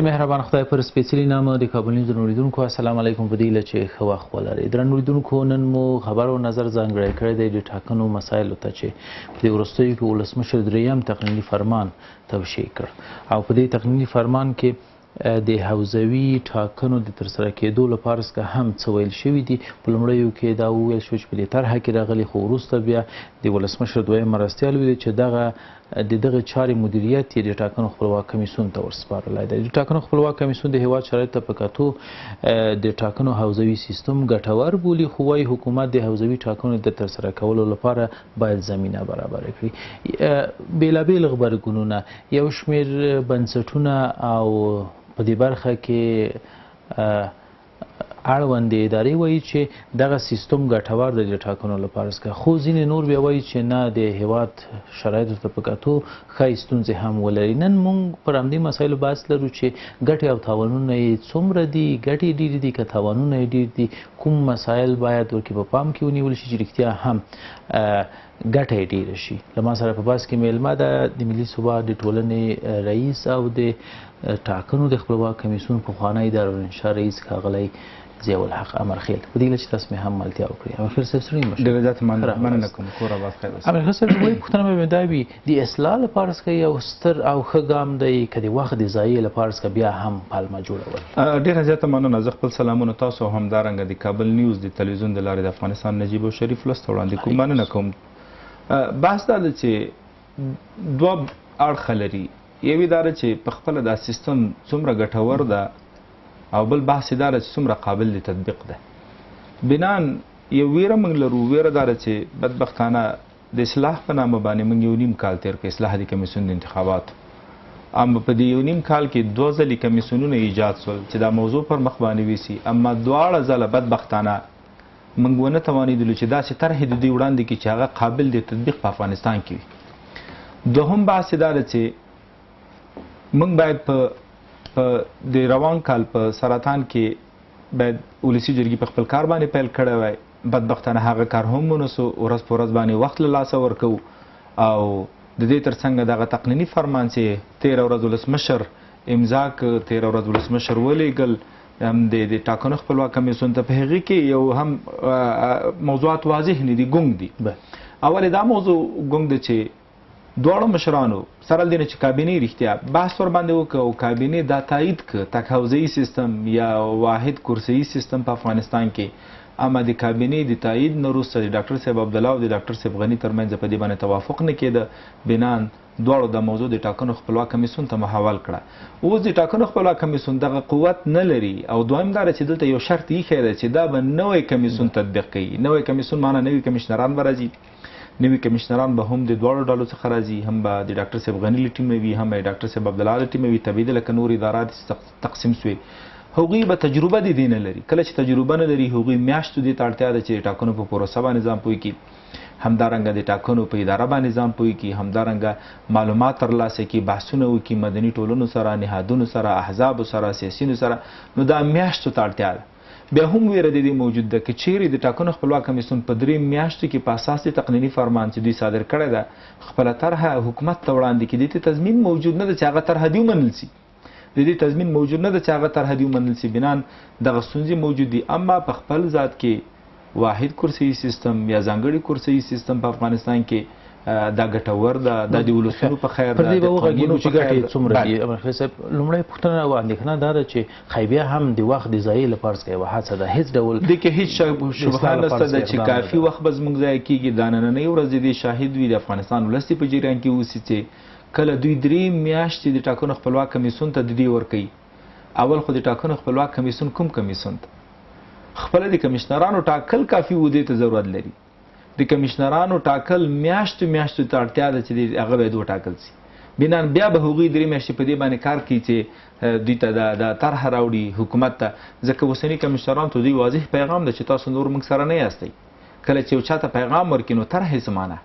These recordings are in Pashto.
د مهربان خدای پر سپېڅلي نامه د کابل نیوز اوریدونکو السلام علیکم. په دې هیله چې ښه وخت ولرئ. درنو اوریدونکو، نن مو خبر او نظر ځانګړی کړی دی د ټاکنو مسایلو ته چې په دې وروستیو کې ولسمشر درېیم تقنیني فرمان توشیح کړ او په دې تقنیني فرمان کې د حوزوي ټاکنو د ترسره کېدو لپاره څخه هم څه ویل شوي دي. په لومړیو کې دا وویل شو چې په دې طرحه کې راغلي، خو وروسته بیا د ولسمشر دویم مرستیال ویلي چې دغه چارې مدیریت یې د ټاکنو خپلواک کمیسیون ته ورسپارلی دی. د ټاکنو خپلواک کمیسیون د هیواد شرایطو ته په کتو د ټاکنو حوزوي سیستم ګټور بولي، خو وايي حکومت د حوزوي ټاکنو د ترسره کولو لپاره باید زمینه برابره کړي. بېلابېل غبرګونونه، یو شمېر بنسټونه او په دې برخه کې اړوندې ادارې وایي چې دغه سیستم ګټور دی د ټاکنو لپاره څخه، خو ځینې نور بیا وایي چې نه، د هیواد شرایطو ته په کتو ښایي ستونزې هم ولري. نن موږ پر همدې مسایلو بحث لرو چې ګټې او تاوانونه یې څومره دي، ګټې ډېرې دي که تاوانونه یې ډېر دي، کوم مسایل باید ورکې په پام کې ونیول شي چې رښتیا هم ګټه یې ډېره شي. له ما سره په بحث کې میلمه ده د ملي ثبات د ټولنې رئیس او د ټاکنو د خپلواک کمیسیون پخوانی دارالانشا رئیس ښاغلی ضیاء الحق امرخیل. په دې هیله چې تاسو مې هم ملتیا وکړئ. امرخیل صاحب ستړي مه شئ. ډېره زیاته مننه کوم. کور اباد خیر اوسئ. امرخیل صاحب لومړۍ پوښتنه به مې دا وي، د اصلاح لپاره څخه یو ستر او ښه ګام دی که د وخت د ضایع لپاره څخه بیا هم پالمه جوړول؟ ډېره زیاته مننه. زه خپل سلامونه تاسو او همدارنګه د کابل نیوز د تلویزیون د لارې د افغانستان نجیب او شریف ولس ته وړاندې کوم. مننه کوم. بحث دا ده چې دوه اړخه لري. یوې دا ده چې په خپله دا سیستم څومره ګټور ده او بل بحث یې دا ده چې څومره قابل د تطبیق ده. بنان یو ویره موږ لرو. ویره دا ده چې بدبختانه د اصلاح په نامه باندې موږ یو نیم کال تېر کړ، اصلاح د کمیسیون د انتخاباتو. اما په دې یو نیم کال کې 2 ځلې کمیسیونونه ایجاد شول چې دا موضوع پر مخ باندې ویسي، اما دواړه ځله بدبختانه موږ ونه توانېدلو چې داسې طرحې د دوی وړاندې کړي چې هغه قابل د تطبیق په افغانستان کې وي. دوهم بحث دا ده چې موږ باید په د روان کال په سرطان کې باید ولسي جرګې په خپل کار باندې پیل کړی وای. بدبختانه هغه کار هم ونسو. ورځ په ورځ باندې وخت له لاسه ورکوو او د دې تر څنګ دغه تقنیني فرمان چې 13 ورځ ولسمشر امضا کړ، 13 ورځ ولسمشر ولیږل د ټاکنو خپلواک کمیسیون ته، په هغې کې یو هم موضوعات واضح نه دي، ګونګ دي. اول دا موضوع ګونګ ده چې دواړو مشرانو سره له دې نه چې کابینې رښتیا بحث ورباندې وکړه او کابینې دا تایید کړه تک حوزهیي سیستم یا واحد کرسیي سیستم په افغانستان کې. اما د کابینې د تایید نه وروسته د ډاکټر صاحب عبدالله او د ډاکټر صاحب غني ترمنځ په دې باندې توافق نه کېده. بنان دواړو د موضوع د ټاکنو خپلواک کمیسیون ته محول کړه. اوس د ټاکنو خپلواک کمیسیون دغه قوت نه لري او دویم دا چې دلته یو شرط ایښی دی چې دا به نوی کمیسیون تطبیق کوي. نوی کمیسیون معنا نوي کمیشنران به راځي. نوي کمیشنران به هم د دواړو ډلو څخه راځي، هم به د ډاکټر صاحب غني له ټیمه وي، هم به د ډاکټر صاحب عبدالله له ټیمه وي. تبعیده لکه نور ادارات تقسیم سوې. هغوی به تجربه د دې نه لري. کله چې تجربه نه لري هغوی میاشتو دې ته اړتیا ده چې د ټاکنو په پروسه باندې ځان پوه کړي، همدارنګه د ټاکنو په اداره باندې ځان پوه کړي، همدارنګه معلومات ترلاسه کړي، بحثونه وکړي مدني ټولنو سره، نهادونو سره، احزابو سره، سیاسیونو سره. نو دا میاشتو ته اړتیا ده. بیا هم ویره د دې موجود ده که چیرې د ټاکنو خپلواک کمیسیون په 3 میاشتو کې په اساس د تقنیني فرمان چې دوی صادر کړی ده خپله طرحه حکومت ته وړاندې کړي، د دې تضمین موجود نه ده چې هغه طرحه دې ومنل سي. د دې تضمین موجود نه ده چې هغه طرحه دې ومنل سي. بنان دغه ستونزې موجود دي. اما په خپل ذات کې واحد کرسیي سیستم یا ځانګړي کرسیي سیستم په افغانستان کې دا ګټور ده. دا د ولسونو په خیر ده. پر دې به وغږېږو چې ګټې څومره دي. امرخیل صاحب لومړۍ پوښتنه او اندېښنه دا ده چې ښایي بیا هم د وخت د ضایع لپاره څخه یوه هڅه ده. هېڅ ډول دې کې هېڅ شبهه نشته ده چې کافي وخت به زموږ ضایع کېږي. دا نننۍ ورځ د دې شاهد وي د افغانستان ولس په جریان کې اوسي چې کله دوی 3 میاشتې د ټاکنو خپلواک کمیسیون ته د دې ورکوي. اول خو د ټاکنو خپلواک کمیسیون کوم کمیسیون ته خپله د کمیشنرانو ټاکل کافي ودې ته ضرورت لري. د کمیشنرانو ټاکل میاشتو میاشتو ته اړتیا ده چې هغه باید وټاکل سي. بنان بیا به هغوی 3 میاشتې په دې باندې کار کوي چې دوی ته د طرحه راوړي حکومت ته. ځکه اوسني کمیشنرانو ته دوی واضح پیغام ده چې تاسو نور موږ سره نه یاستئ. کله چې یو چاته پیغام ورکړي نو طرحه یې څه معنا؟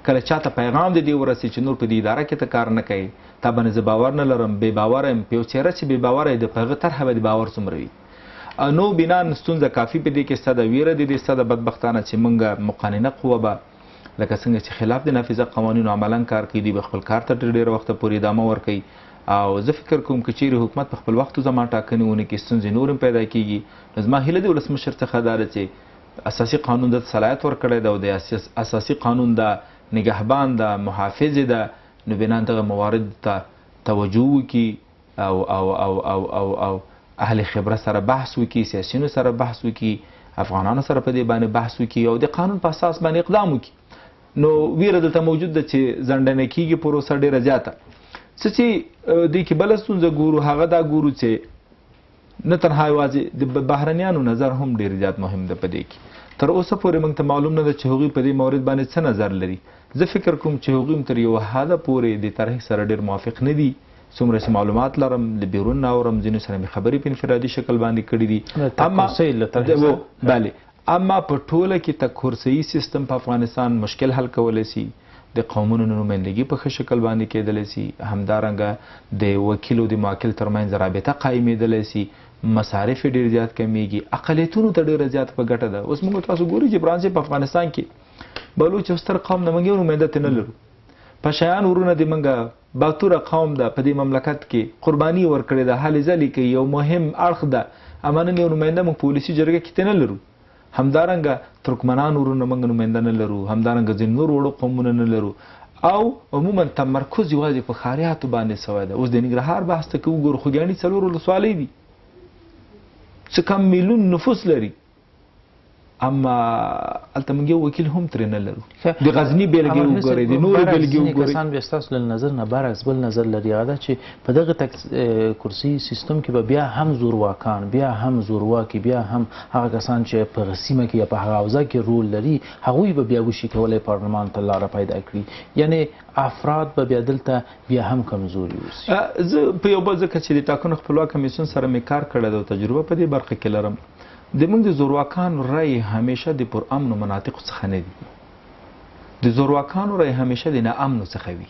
کله چاته پیغام د دې ورسي چې نور په دې اداره کې ته کار نه کوي، تا باندې زه باور نه لرم، بې باوره یم. په یو څېره چې بې باوره یې د په هغه طرحه به د باور څومره وي. نو بنان ستونزه کافي په دې کې ستا د ویره د دې ستا د بدبختانه چې موږ مقننه قوه به لکه څنګه چې خلاف د نافذه قوانینو عملاً کار کوي، دوی به خپل کار ته ډېر وخت پورې ادامه ورکوي او زه فکر کوم که چیرې حکومت په خپل وخت زما ټاکنې ونه کړي ستونزې نور هم پیدا کیږي نو زما هیله د ولسمشر څخه دا ده چې اساسي قانون د صلاحیت ورکړی ده او د اساسي قانون د نگهبان ده محافظ ده نو بنا دغه موارد ته توجه وکړي او اهل خبره سره بحث وکړي سیاسیونو سره بحث وکړي افغانانو سره په دې باندې بحث وکړي او د قانون په اساس باندې اقدام وکړي نو ویره دلته موجود ده چې ځنډنه کیږي پروسه ډیره زیاته څه چې دې کې بله ستونزه ګورو هغه دا ګورو چې نه تنها یوازې د بهرنیانو نظر هم ډیر زیات مهم ده په دې کې تر اوسه پورې موږ ته معلوم نه ده چې هغوی په دې مورد باندې څه نظر لري زه فکر کوم چې هغوی هم تر یو حده پورې د طرحې سره ډیر موافق نه دي څومره چې معلومات لرم د بیرون نه اورم ځینو سره مې خبرې په انفرادي شکل باندې کړي دي اما په ټوله کې تکرسي سیستم په افغانستان مشکل حل کولی سي د قومونو نمایندګي په ښه شکل باندې کېدلی سي همدارنګه د وکیل او د معاکل ترمنځ رابطه قایمېدلی سي مصارف ډېر زیات کمیږي اقلیتونو ته ډېره زیات په ګټه ده اوس موږ تاسو ګورو چې برانسي په افغانستان کې بلوچ او ستر قوم نه موږ یو نماینده ته نه لرو پشایان ورونه د موږ باتوره قوم ده په دې مملکت کې قرباني ورکړې ده هلې ځلې کوي یو مهم اړخ ده اما نن یو نماینده موږ په ولسي جرګه کې ته نه لرو همدارنګه ترکمنان ورونه موږ نماینده نه لرو همدارنګه ځینې نور وړو قومونه نه لرو او عموما تمرکز یوازې په ښاریاتو باندې سوی ده اوس د ننګرهار بحث ته که وګورو خوږیاڼي 4 ولسوالۍ دي څه کم میلیون نفوس لري اما هلته موږ یو وکیل هم ترې نه لرو د غزني بیلګې وګورئ د نورو بیلګې وګورئ کسان بیا ستاسو له نظر نه برعکس بل نظر لري هغه ده چې په دغه کرسي سیستم کې به بیا هم زورواکان بیا هم زورواکي بیا هم هغه کسان چې په سیمه کې یا په هغه حوزه کې رول لري هغوی به بیا وشي کولی پارلمان ته لاره پیدا کړي یعنې افراد به بیا دلته بیا هم کمزوري اوسي زه په یو بل ځکه چې د ټاکنو خپلواک کمیسیون سره مې کار کړی ده او تجربه په دې برخه کې لرم د موږ د زورواکانو رای همیشه د پرامنو مناطقو څخه نه دي د زورواکانو رای همیشه د ناامنو څخه وي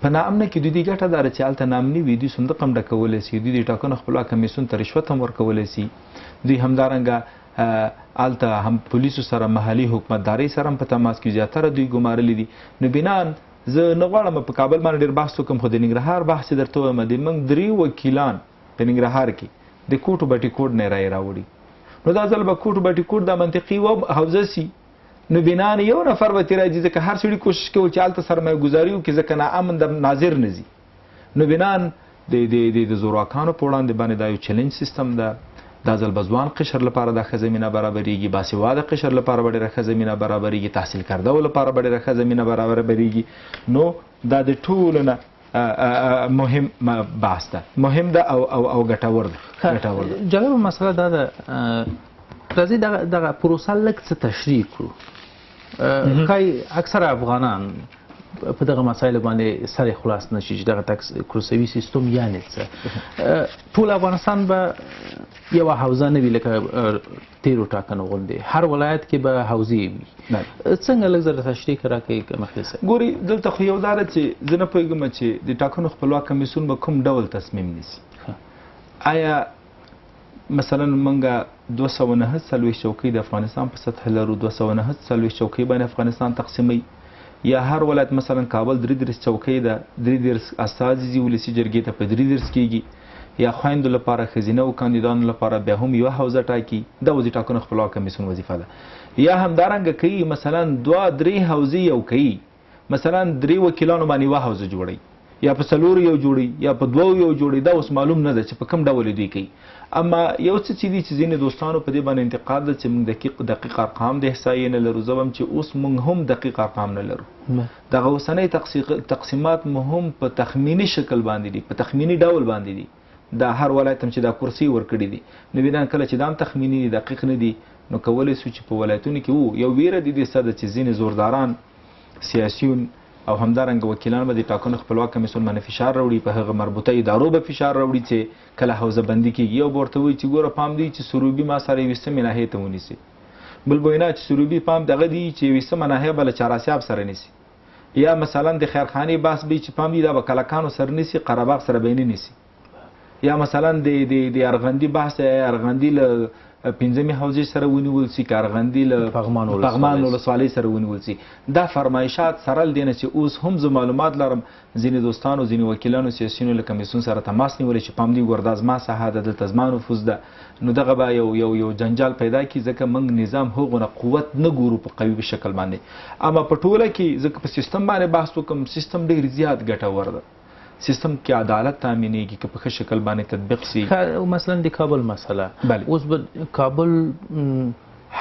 په ناامنه کې دوی ګټه داره چې هلته ناامني وي دوی صندوق هم ډکولی سي دوی د ټاکنو خپلواک کمیسیون ته رشوت هم ورکولی سي دوی همدارنګه هلته هم پولیسو سره محلي حکومتدارۍ سره هم په تماس کې زیاتره دوی ګمارلي دي نو بنان زه نه غواړم په کابل باندې ډېر بحث وکړم خو د ننګرهار بحث یې درته ووایم د موږ 3 وکیلان په ننګرهار کې د کوټو بټي کوټ نه رای راوړي نو دا ځل به کوټ بټي کوټ د منطقي حوزه سي نو بنان یو نفر به ترې راځي ځکه هر سړي کوشش کوي چې هلته سرمایه ګزاري وکړي ځکه ناامن د ناظر نه ځي نو بنان د زورواکانو په وړاندې باندې دا یو چلنج سیستم ده دا ځل به ځوان قشر لپاره دا ښه زمینه برابرېږي باسواده قشر لپاره به ډېره ښه زمینه برابرېږي تحصیل کردهو لپاره به ډېره ښه زمینه برابرېږي نو دا د ټولو نه مهم بحث ده مهم ده او ګټور ده جالبه مسله دا ده راځي دغه پروسه لږ څه تشریح کړو ښایي اکثره افغانان په دغه مسایلو باندې سر خلاص نشي چې دغه کرسوي سیستم یعنې څه ټول افغانستان به یوه حوزه نه وي لکه تیرو ټاکنو غوندې هر ولایت کې به حوزې وي څنګه لږ زره تشریح راکړئ مخلص صاحب ګوري دلته خو یو دا ده چې زه نه پوهېږم چې د ټاکنو خپلواک کمیسیون به کوم ډول تصمیم نیسي آیا مثلا موږ 249 چوکۍ د افغانستان په سطح لرو 249 چوکۍ باندې افغانستان تقسیموي یا هر ولایت مثلا کابل 33 چوکۍ ده 33 استازي ځي ولسي جرګې ته په 33 کېږي یا خویندو لپاره ښځینه او کاندیدانو لپاره بیا هم یوه حوزه ټاکي دا وزې ټاکنو خپلواک کمیسیون وظیفه ده یا همدارنګه کوي مثلا 2-3 حوزې یو کوي مثلا 3 وکیلانو باندې یوه حوزه جوړوي یا په 4 یو جوړي یا په 2 یو جوړي دا اوس معلوم نه ده چې په کوم ډول دوی کوي اما یو څه چې دي چې ځینې دوستانو په دې باندې انتقاد ده چې موږ دقیق ارقام د احصایې نه لرو زه وایم چې اوس موږ هم دقیق ارقام نه لرو دغه اوسنۍ تقسیمات مو هم په تخمیني شکل باندې دي په تخمیني ډول باندې دي دا هر ولایت هم چې دا کرسي ورکړي دي نو بنان کله چې دا هم تخمیني دي دقیق نه دي نو کولی سو چې په ولایتونو کې یو ویره دي دې څه ده چې ځینې زورداران سیاسیون او همدارنګه وکیلان به د ټاکنو خپلواک کمیسیون باندې فشار راوړي په هغه مربوطه ادارو به فشار راوړي چې کله حوزه بندي کېږي یو به ورته وایي چې ګوره پام دی چې سروبي ما سره 20 ناحیې ته ونیسي بل به وینا چې سروبي پام دغه دی چې 20 ناحیه به له چهاراسیاب سره نیسي یا مثلا د خیرخانې بحث به چې پام دی دا به کلکانو سره نیسي قرهباغ سره به یې نه نیسي یا مثلا د ارغندي بحث ارغندي له پنځمې حوزې سره ونیول سي، کارغندي له پغمان ولسوالۍ سره ونیول سي. دا فرمایشات سره له دې نه چې اوس هم زه معلومات لرم ځینې دوستانو ځینې وکیلانو سیاسیونو له کمیسیون سره تماس نیولی چې پام دې ګوره دا زما ساحه ده، دلته زما نفوذ ده، نو دغه به یو جنجال پیدا کړي ځکه موږ نظام هغونه قوت نه ګورو په قوي شکل باندې. اما په ټوله کې ځکه په سیستم باندې بحث وکړم، سیستم ډېر زیات ګټور ده. سیستم کې عدالت تامینېږي که په ښه شکل باندې تطبیق سي. مثلا د کابل مسله اوس به کابل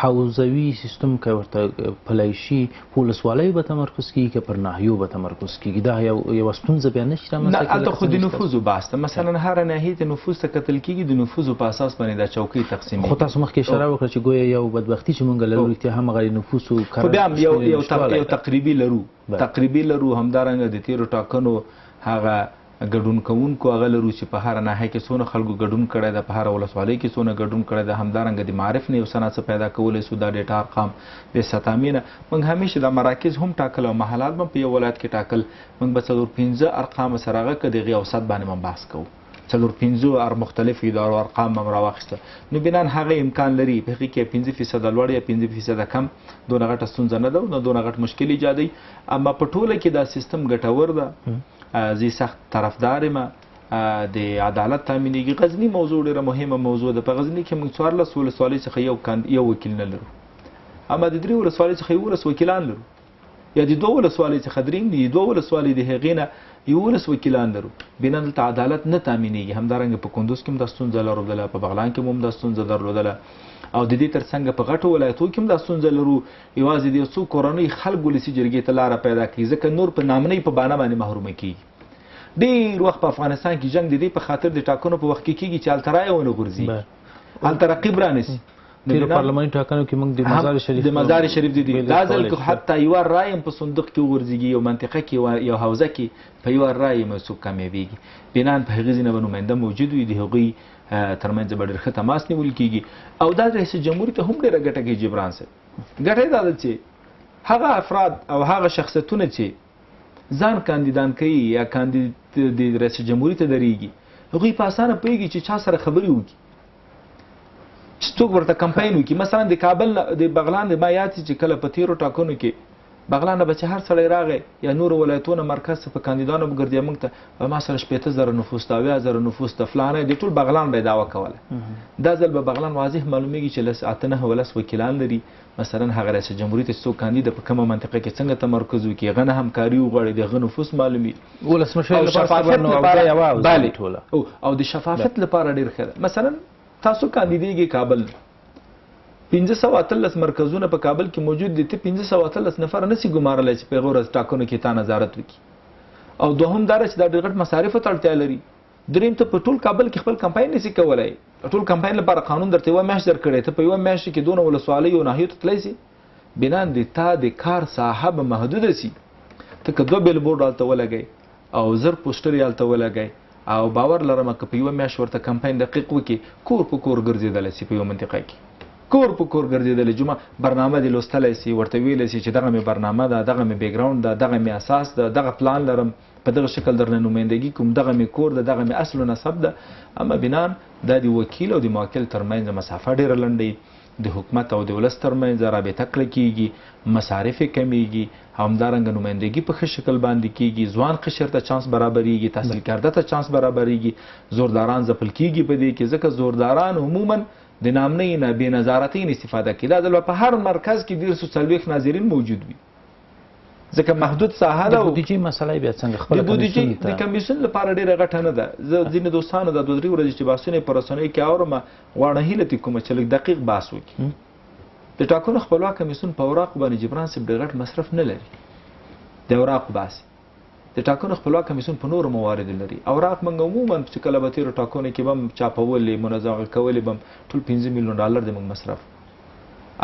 حوزوي سیستم که ورته پلی شي په ولسوالیو به تمرکز کېږي که پر ناحیو به تمرکز کېږي، دا یوه ستونزه بیا نه شي رامنځته کېدلی؟ هلته خو د نفوذو بحث ده. مثلا هره ناحیې ته نفوذ ته کتل کېږي، د نفوذو په اساس باندې دا چوکۍ تقسیمېږي. خو تاسو مخکې اشاره وکړه چې ګویا یو بدبختي چې موږ لرو رښتیا همغه نفوذ خو بیا هم یو تقریبي لرو. همدارنګه د تېرو ټاکنو هغه ګډون کوونکو هغه لرو چې په هره ناحیه کې څونه خلکو ګډون کړی ده، په هره ولسوالۍ کې څونه ګډون کړی ده. همدارنګه د معارف نه یو څه ناڅه پیدا کولی سو، دا ډېټا ارقام د ستامې نه موږ همیشه دا مراکز هم ټاکل او محلات هم په یو ولایت کې ټاکل. موږ به 4-5 ارقام سره هغه که دغې اوسط باندې هم بحث کوو، 4-5 مختلفو ادارو ارقام هم راواخیسته. نو بنان هغه امکان لري په هغې کې 5% لوړ یا 5% کم، دونه غټه ستونزه نه ده، دونه غټ مشکل ایجادوي. اما په ټوله کې دا سیستم ګټور ده. زه سخت طرفدار یم د عدالت تامینېږي. غزني موضوع ډېره مهمه موضوع ده. په غزني کې موږ 14 ولسوالۍ څخه یو وکیل نه لرو، اما د 3 ولسوالۍ څخه 11 وکیلان لرو، یا د 2 ولسوالۍ څخه 3 دي، 2 ولسوالۍ د هغې نه 11 وکیلان لرو. بنا دلته عدالت نه تامینېږي. همدارنګه په کندوز کې هم دا ستونزه لرودله، په بغلان کې هم دا ستونزه درلودله، او د دې ترڅنګ په غټو ولایتو کې هم دا ستونزه لرو. یوازې د یو څو کورنۍ خلک ولسي جرګې ته لاره پیدا کوي، ځکه نور په نامنۍ په بانه باندې محرومه کېږي. ډېر وخت په افغانستان کې جنګ د دې په خاطر د ټاکنو په وخت کې کېږي چې هلته رایه ونه غورځي، هلته رقیب رانیسي. تېرو پارلماني ټاکنو کې موږ د مزار شریف د دا ځل حتی یوه رایه هم په صندوق کې وغورځېږي، یو منطقه کې یو حوزه کې په یوه رایه هم څوک کامیابېږي. بنان په هغې ځینه به نماینده موجود وي، د هغوی ترمنځ به ډېر ښه تماس نیول کېږي. او دا د رئیس جمهور ته هم ډېره ګټه کوي. جبران صاحب ګټه یې دا ده چې هغه افراد او هغه شخصیتونه چې ځان کاندیدان کوي یا د رئیس جمهوري ته درېږي، هغوی په اسانه پوهېږي چې چا سره خبرې وکړي، چې څوک ورته کمپاین وکړي. مثلا د کابل د بغلان د ما یاد چې کله په تېرو ټاکنو کې بغلان نه به چې هر سړی راغی یا نورو ولایتونو مرکز په کاندیدانو به ګرځي، موږ ته ما سره 15,000 نفوس ته 80,000 نفوس ته فلانه د ټول بغلان به یې دعوه کوله. دا ځل به بغلان واضح معلومیږي چې 8-9 وکیلان لري. مثلا هغه رئیس جمهوري ته څوک کاندید په کومه منطقه کې څنګه تمرکز وکړي، هغه نه همکاري وغواړي، د هغه نفوس معلومي او د شفافیت لپاره ډېر ښه ده. مثلا تاسو کاندیدېږي کابل، 513 مرکزونه په کابل کې موجود دي، ته 513 نفر نسي ګمارلی چې په هغو ورځ ټاکنو کې تا نظارت وکړي. او دوهم دا چې دا ډېر غټ مصارفو ته اړتیا لري. دریم ته په ټول کابل کې خپل کمپاین نسي کولی. ټول کمپاین لپاره قانون درته یوه میاشت درکړی، ته په یوه میاشت کې دونه ولسوالیو او ناحیو ته تللی سي. بنان د تا د کار ساحه به محدوده سي. ته که 2 بیلبورډ هلته ولګئ او 1000 پوسټر یې هلته ولګئ، او باور لرم که په یوه میاشت ورته کمپاین دقیق وکړي، کور په کور ګرځېدلی سي. په یوه منطقه کې کور په کور ګرځېدلی، جمعه برنامه دې لوستلی سي، ورته ویلی سي چې دغه مې برنامه ده، دغه مې بیکګراوند ده، دغه مې اساس ده، دغه پلان لرم، په دغه شکل درنه نمایندګي کوم، دغه مې کور ده، دغه مې اصل و نسب ده. اما بنان دا د وکیل او د موکل ترمنځ مسافه ډېره لنډوي، د حکومت او د ولس ترمنځ رابطه کړه کېږي، مصارف یې کمیږي، همدارنګه نمایندګي په ښه شکل باندې کېږي، ځوان قشر ته چانس برابرېږي، تحصیل کرده ته چانس برابرېږي، زورداران ځپل کېږي په دې کې، ځکه زورداران عموما د نامنۍ نه بې نظارتۍ نه استفاده کوي. دا ځل په هر مرکز کې 140 ناظرین موجود وي، ځکه محدود ساحه ده. د بودیجې مسله بیا څنګه خپله د بودیجې د کمیسیون لپاره ډېره غټه نه ده. زه ځینې دوستانو دا 2-3 ورځې چې بحثونه یې په رسنیو کې اورم، غواړم هیله ترې کومه چې لږ دقیق بحث وکړي. د ټاکنو خپلواک کمیسیون په اوراقو باندې جبران صاحب ډېر غټ مصرف نه لري. د اوراقو بحث د ټاکنو خپلواک کمیسیون په نورو مواردو لري. اوراق موږ عموما چې کله به تېرو ټاکنو کې به هم چاپولې، منظمه کولې به هم ټول $5 میلیون د موږ مصرف.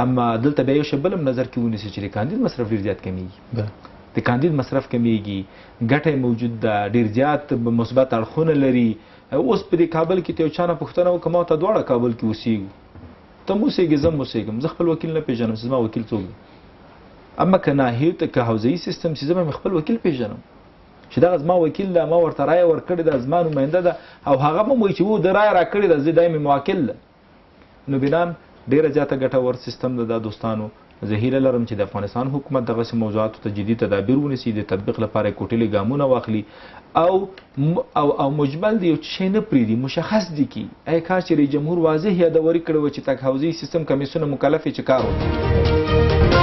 اما دلته بیا یو شی بل هم نظر کې ونیسي چې د کاندید مصرف ډېر زیات کمیږي. د کاندید مصرف کمیږي، ګټه موجود ده، ډېر زیات مثبت اړخونه لري. اوس په دې کابل کې ته یو چا نه پوښتنه وکړه، ما ته دواړه کابل کې اوسېږو، ته هم اوسېږې زه هم اوسېږم، زه خپل وکیل نه پېژنم چې زما وکیل څوک دی. اما که ناحیو ته که حوزهیي سیستم چې زه به مې خپل وکیل پېژنم چې دغه زما وکیل ده، ما ورته رایه ورکړې ده، زما نماینده ده، او هغه به هم وایي چې و د رایه راکړې ده، زه دا مې موکل ده. نو بنان ډیره زیاته ګټور سیستم ده دا دوستانو. زه هیله لرم چې د افغانستان حکومت دغسې موضوعاتو ته جدي تدابیر ونیسي، د تطبیق لپاره کوټلې ګامونه واخلي او مجمل د یو شی نه پرېږدي، مشخص دي کړي. ای کاش چې رئیس جمهور واضح یادوري کړې وه چې تک حوزې سیستم کمیسیونه مکلف یې چې کار وکړي.